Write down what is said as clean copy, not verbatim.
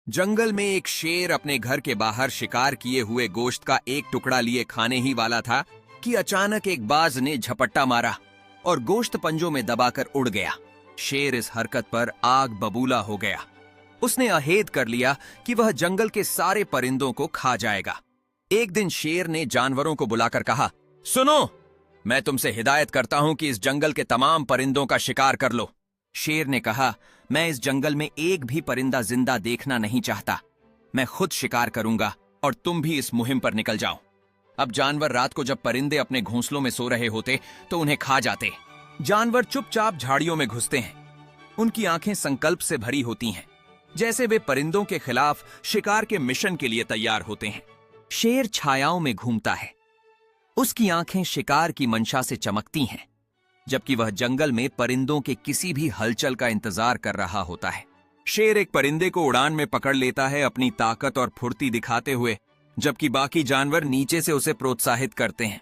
जंगल में एक शेर अपने घर के बाहर शिकार किए हुए गोश्त का एक टुकड़ा लिए खाने ही वाला था कि अचानक एक बाज ने झपट्टा मारा और गोश्त पंजों में दबाकर उड़ गया। शेर इस हरकत पर आग बबूला हो गया। उसने अहेद कर लिया कि वह जंगल के सारे परिंदों को खा जाएगा। एक दिन शेर ने जानवरों को बुलाकर कहा, सुनो, मैं तुमसे हिदायत करता हूं कि इस जंगल के तमाम परिंदों का शिकार कर लो। शेर ने कहा, मैं इस जंगल में एक भी परिंदा जिंदा देखना नहीं चाहता। मैं खुद शिकार करूंगा और तुम भी इस मुहिम पर निकल जाओ। अब जानवर रात को जब परिंदे अपने घोंसलों में सो रहे होते तो उन्हें खा जाते। जानवर चुपचाप झाड़ियों में घुसते हैं। उनकी आंखें संकल्प से भरी होती हैं, जैसे वे परिंदों के खिलाफ शिकार के मिशन के लिए तैयार होते हैं। शेर छायाओं में घूमता है। उसकी आंखें शिकार की मंशा से चमकती हैं, जबकि वह जंगल में परिंदों के किसी भी हलचल का इंतजार कर रहा होता है। शेर एक परिंदे को उड़ान में पकड़ लेता है, अपनी ताकत और फुर्ती दिखाते हुए, जबकि बाकी जानवर नीचे से उसे प्रोत्साहित करते हैं।